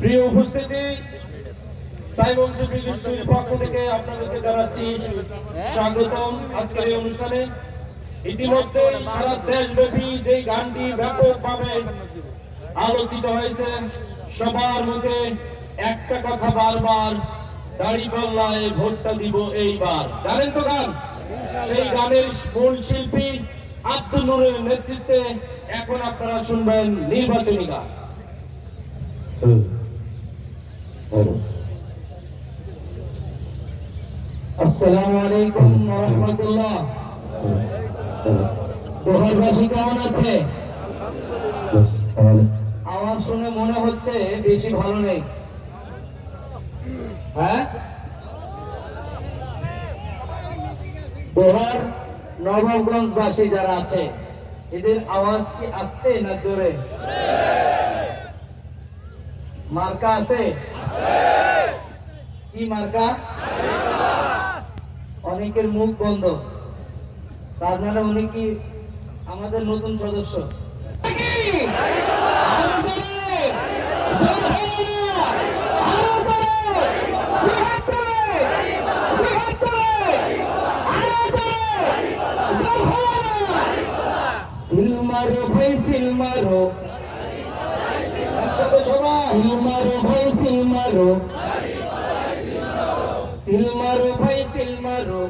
প্রিয় উপস্থিতি, সাইমন শিল্পী গোষ্ঠীর পক্ষ থেকে আপনাদেরকে জানাচ্ছি স্বাগতম আজকের এই অনুষ্ঠানে। ইতিমধ্যে সারা দেশব্যাপী যে গানটি ব্যাপকভাবে আলোচিত হয়েছে, সবার মুখে একটা কথা বারবার, দাঁড়িপাল্লায় ভোটটা দিব এইবার। জানেন তো গান? সেই গানের মূল শিল্পী আব্দুল নূরের নেতৃত্বে এখন আপনারা শুনবেন নির্বাচনী গান। আসসালামু আলাইকুম ওয়া রাহমাতুল্লাহ। দোহারবাসী কেমন আছে? আওয়াজ শুনে মনে হচ্ছে বেশি ভালো নেই। হ্যাঁ, দোহার নবাবগঞ্জবাসী যারা আছে এদের আওয়াজ কি আসতে না জোরে? মার্কা আছে? কি মার্কা? অনেকের মুখ বন্ধ, তার মানে উনি কি আমাদের নতুন সদস্য? সিলমারো ভাই সিলমারো, সিলমারো ভাই সিলমারো, সিলমারো ভাই সিলমারো,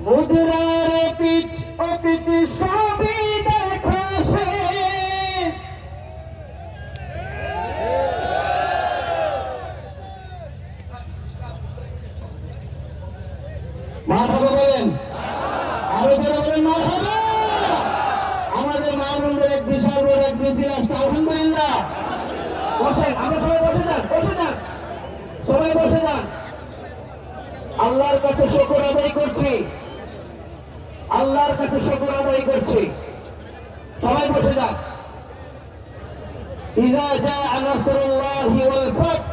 মুদ্রার পিঠ ও পিঠ সবই দেখা শেষ। মারহাবা বলেন, আরো জোরে বলেন মারহাবা। আমাদের মা বোনদের এক বিশাল বড় এক মিছিল আসছে, আলহামদুলিল্লাহ। বসেন, আমরা সবাই বসে যান, বসে যান, সবাই বসে যান। আল্লাহর কাছে শুকর আদায় করছি, আল্লাহর কাছে শুকর আদায় করছি। সবাই বসে যান। ইযা জাআ নাসরুল্লাহি ওয়াল ফাত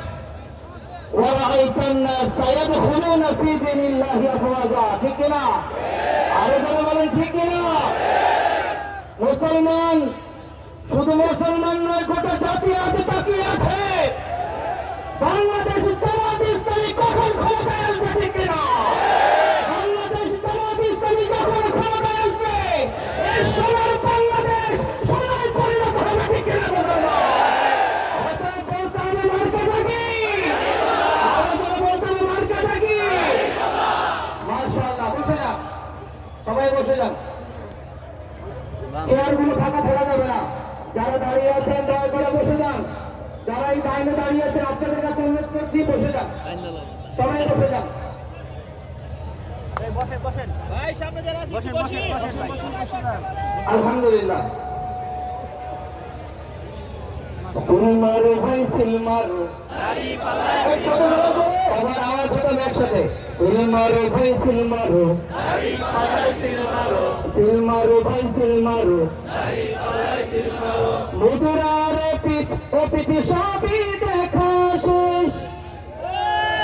ওয়া রাআইতান নাস ইয়াদখুলুনা ফি দীনিল্লাহি আফওয়াজা। ঠিক কি না? আরো জোরে বলেন ঠিক কি না? মুসলমান শুধু মুসলমান নয়, গোটা জাতি আজ তাকিয়ে আছে বাংলাদেশ জামাত ইসলামী কখন ক্ষমতায় আসবে। ঠিক কিনা? বাংলাদেশ জামাত ইসলামী যখন ক্ষমতায় আসবে এই সোনার বাংলাদেশ সোনায় পরিণত হবে। ঠিক কিনা? বলতে হবে মার্কাটা কি? বলতে হবে মার্কাটা কি? মাশাআল্লাহ, বসে যান, সবাই বসে যান। চেয়ারগুলো ফাঁকা ফেলা যাবে না। যারা দাঁড়িয়ে আছেন দয়া করে বসে যান। যারা এই লাইনে দাঁড়িয়ে আছেন আপনাদের কাছে অনুরোধ করছি বসে যান, সবাই বসে যান। আলহামদুলিল্লাহ। সিলমারো ভাই সিলমারো, আবার আওয়াজ হবে একসাথে। সিলমারো ভাই সিলমারো, সিলমারো ভাই সিলমারো, মুদ্রার পিঠ ও পিঠ সবই দেখা শেষ।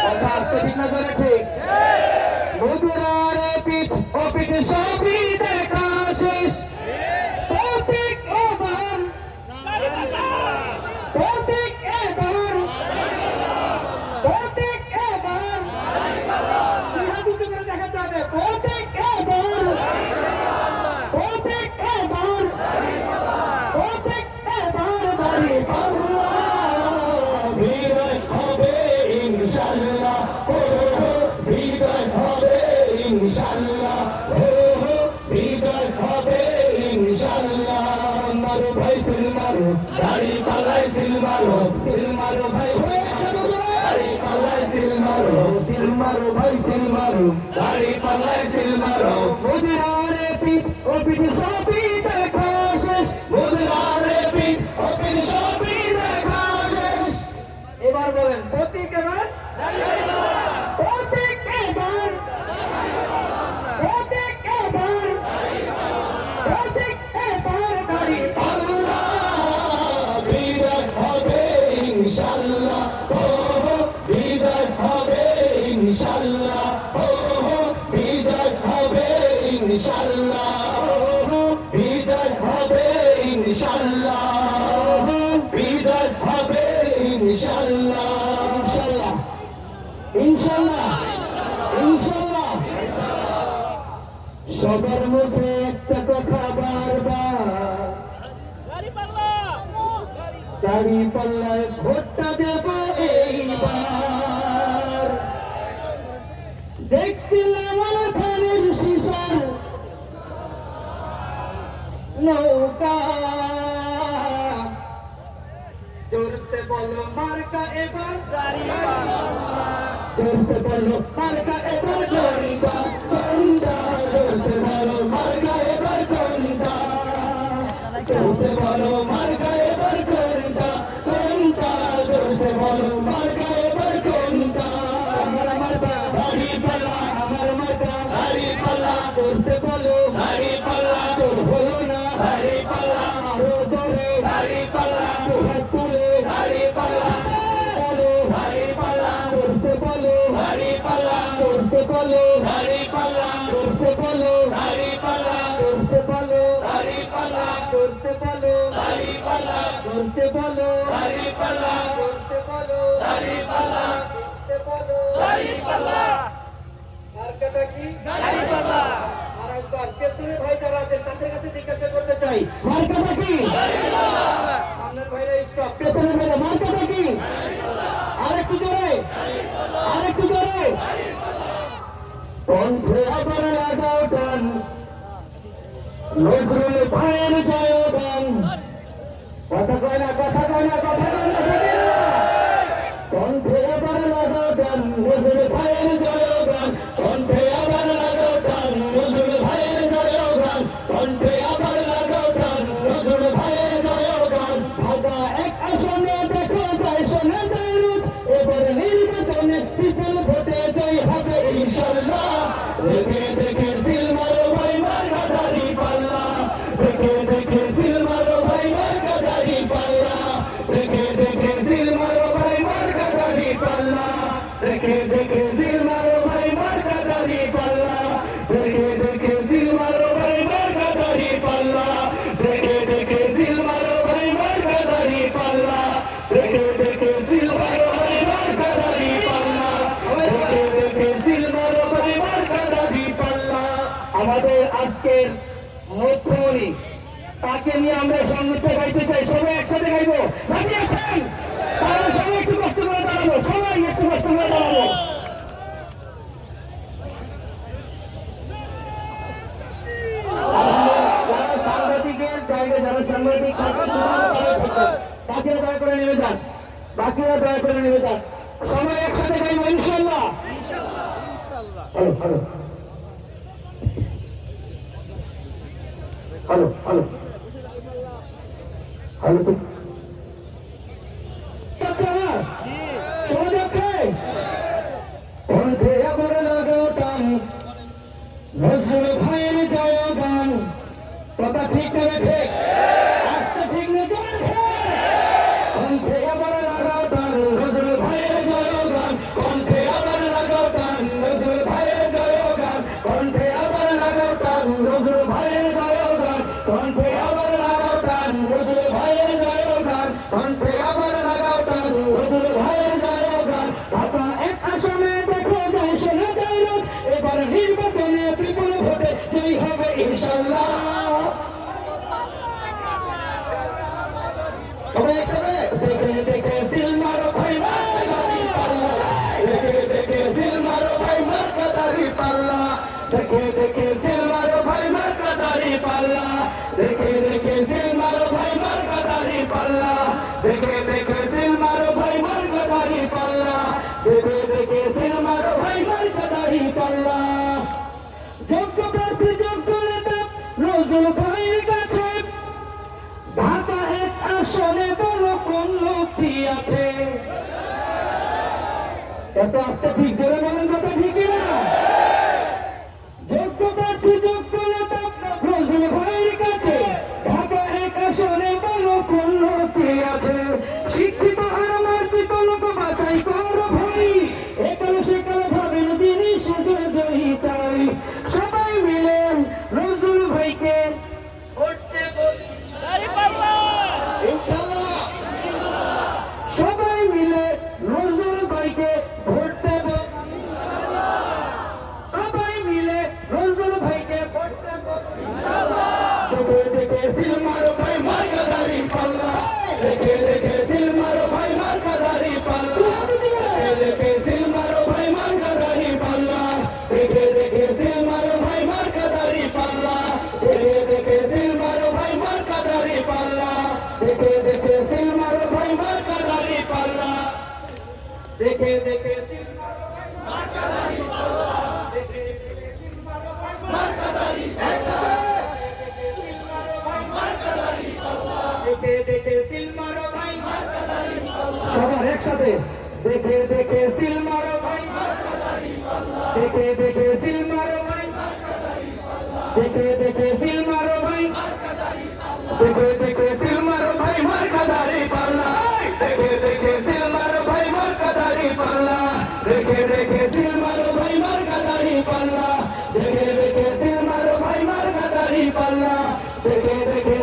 কথা আসতে ঠিক না করে? ঠিক। মুদ্রার পিঠ ও পিঠ সবই দেখা শেষ। প্রতীক এবার, প্রতীক এবার, প্রতীক এবার দেখাতে হবে। প্রতীক এবার, প্রতীক এবার, প্রতীক এবার দাঁড়িপাল্লা। বিজয় হবে ইনশাল্লাহ, ও বিজয় হবে ইনশাল্লাহ, ও বিজয় হবে ইনশাল্লাহ। মারো ভাই সিলমারো, দাঁড়িপাল্লায় সিলমারো, সিলমারো ভাই দাঁড়িপাল্লায় সিলমারো, সিলমারো ভাই সিলমারো, দাঁড়িপাল্লায় সিলমারো। মুদ্রারে পিঠ ও পিঠ সবই দেখা শেষ, মুদ্রারে পিঠ ও পিঠ সবই দেখা শেষ। এবার বলেন প্রতীক এবার, প্রতীক এবার, প্রতীক এবার, প্রতীক এবার দাঁড়িপাল্লা। বিজয় হবে ইনশাল্লাহ, ও বিজয় হবে ইনশাল্লাহ, ও বিজয় হবে ইনশাল্লাহ, ও বিজয় হবে মুখে একটা কথা বারবার, দাড়ি পাল্লায় ভোটটা দেব এইবার। দেখছিলাম ধানের শিশার নৌকা, জোরসে বলো মার্কা এবার, জোরসে বলো মার্কা এবার কোনটা, কোনটা, জোরসে বলো মার্কা এবার কোনটা, জোরসে বলো মার্কা এবার কোনটা, কোনটা, জোরসে বলো মার্কা এবার কোনটা। আমার মার্কা দাড়ি পাল্লা, আমার মার্কা দাড়ি পাল্লা, জোরসে বলো দাড়ি পাল্লা, তোর হলো না দাড়ি পাল্লা, আরো জোরে দাড়ি পাল্লা, হাত তুলে দাড়ি পাল্লা, বলো দাড়ি পাল্লা, জোরসে বলো দাড়ি পাল্লা, জোরসে বলো দাড়ি পাল্লা, জোরসে বলো দাড়ি পাল্লা, জোরসে বলো দাড়ি পাল্লা, জোরসে বলো দাড়ি পাল্লা, জোরসে বলো দাড়ি পাল্লা, জোরসে বলো দাড়ি পাল্লা, জোরসে বলো দাড়ি পাল্লা। মার্কাটা কি? দাড়ি পাল্লা। আর একবার পেছনে ভাই যারা আছেন তাদের কাছে জিজ্ঞাসা করতে চাই, মার্কাটা কি? দাড়ি পাল্লা। সামনের ভাইরা স্টপ, পেছনে ভাইরা মার্কাটা কি? দাড়ি পাল্লা। আরেকটু জোরে, আরেকটু জোরে। কণ্ঠে আবার লাগাও টান, নজরুল ভাইয়ের জয়গান। কথা কয় না, কথা কয় না, কথা কয় না, কণ্ঠে আবার লাগাও টান, নজরুল ভাইয়ের জয়গান। কণ্ঠে আবার লাগাও টান, নজরুল ভাইয়ের জয়গান। কণ্ঠে আবার লাগাও টান, নজরুল ভাইয়ের জয়গান। ঢাকা এক আসনে দেখো যায় শোনা যায় রুচ, এবার নির্বাচনে বিপুল ভোটে জয় হবে ইনশাল্লাহ। দেখে দেখে সিল মারো ভাই মার্কা দাড়ি পাল্লা, দেখে দেখে সিল মারো ভাই মার্কা দাড়ি পাল্লা, দেখে দেখে সিল মারো ভাই মার্কা দাড়ি পাল্লা, দেখে দেখে সিল মারো ভাই মার্কা দাড়ি পাল্লা, দেখে দেখে সিল মারো ভাই মার্কা দাড়ি পাল্লা, দেখে দেখে সিল মারো ভাই মার্কা দাড়ি পাল্লা, দেখে দেখে সিল মারো ভাই মার্কা দাড়ি পাল্লা, দেখে দেখে সিল মারো ভাই মার্কা দাড়ি পাল্লা। আমাদের আজকের মুখ্যমন্ত্রী, তাকে নিয়ে আমরা সঙ্গীতটা গাইতে চাই, সবাই একসাথে গাইবো, রাজি আছেন? তাহলে সবাই একটু কষ্ট করে দাঁড়াবো, সবাই একটু কষ্ট করে দাঁড়াবো। যারা সাংবাদিকের জায়গায়, যারা সাংবাদিক বাকিরা দয়া করে নেমে যান, বাকিরা দয়া করে নেমে যান, সবাই একসাথে গাইবো ইনশাল্লাহ। Hello hello hello hello hello, তো শোনা যাচ্ছে? কণ্ঠে আবার লাগাও টান, নজরুল ভাইয়ের জয়গান। কথা ঠিক নেবে ঠিক, আজকে ঠিক নেই চলেছে। কণ্ঠে আবার লাগাও টান, নজরুল ভাইয়ের জয়গান। কণ্ঠে আবার লাগাও টান, নজরুল ভাইয়ের জয়গান। কণ্ঠে আবার লাগাও টান, নজরুল ভাইয়ের জয়গান। কণ্ঠে আবার লাগাও টান, নজরুল ভাইয়ের জয়গান। কণ্ঠে আবার লাগাও টান, নজরুল ভাইয়ের জয়গান। ঢাকা এক আসনে দেখো যায় শোনা যায় রোজ, এবার নির্বাচনে বিপুল ভোটে জয় হবে ইনশাল্লাহ। সবাই একসাথে দেখে দেখে সিল মারো ভাই মার্কা দাড়ি পাল্লা, দেখে দেখে সিল মারো ভাই মার্কা দাড়ি পাল্লা, দেখে দেখে সিল মারো ভাই মার্কা দাড়ি পাল্লা, দেখে দেখে সিল মারো ভাই মার্কা দাড়ি পাল্লা, দেখে দেখে সিল মারো ভাই মার্কা দাড়ি পাল্লা, দেখে দেখে সিল মারো ভাই মার্কা দাড়ি পাল্লা। যোগ্য প্রার্থী যোগ্য নেতা নজরুল ভাইয়ের কাছে, ঢাকা এক আসনে বলো কোন লোকটি আছে। এত আসতে ঠিক জোরে বলেন, কথা ঠিক না? যোগ্য প্রার্থী যোগ্য নেতা নজরুল ভাইয়ের কাছে, ঢাকা এক আসনে বলো কোন লোকটি আছে। শিক্ষিত আর মার্জিত লোক বাছাই করো ভাই, একাল সেকাল ভাবেন যিনি সুযোগ জয়ী চাই। সবাই মিলে নজরুল ভাইকে ভোট দেব ইনশাআল্লাহ। সবাই মিলে নজরুল ভাইকে ভোট দেব। দেখে দেখে সিল মারো ভাই মার্কাদারি পাল্লা দেখে দেখে সিল মারো ভাই মার্কাদারি পাল্লা দেখে দেখে সিল মারো ভাই মার্কাদারি পাল্লা দেখে দেখে সিল মারো ভাই মার্কাদারি পাল্লা দেখে দেখে সিল মারো ভাই মার্কাদারি পাল্লা দেখে দেখে সিল মারো ভাই মার্কাদারি পাল্লা দেখে দেখে সিল মারো ভাই মার্কাদারি পাল্লা দেখে দেখে সিল মারো ভাই মার্কাদারি পাল্লা দেখে দেখে সিল মারো ভাই মার্কাদারি পাল্লা সবার একসাথে দেখে দেখে সিল মারো ভাই মার্কাদারি পাল্লা দেখে দেখে সিল মারো ভাই মার্কাদারি পাল্লা দেখে দেখে সিল মারো ভাই মার্কাদারি পাল্লা দেখে দেখে সিল মারো ভাই মার্কাদারি পাল্লা দেখে দেখে সিল মারো ভাই মার্কাদারি পাল্লা দেখে দেখে সিল মারো ভাই মার্কাদারি পাল্লা দেখে দেখে সিল মারো ভাই মার্কাদারি পাল্লা দেখে দেখে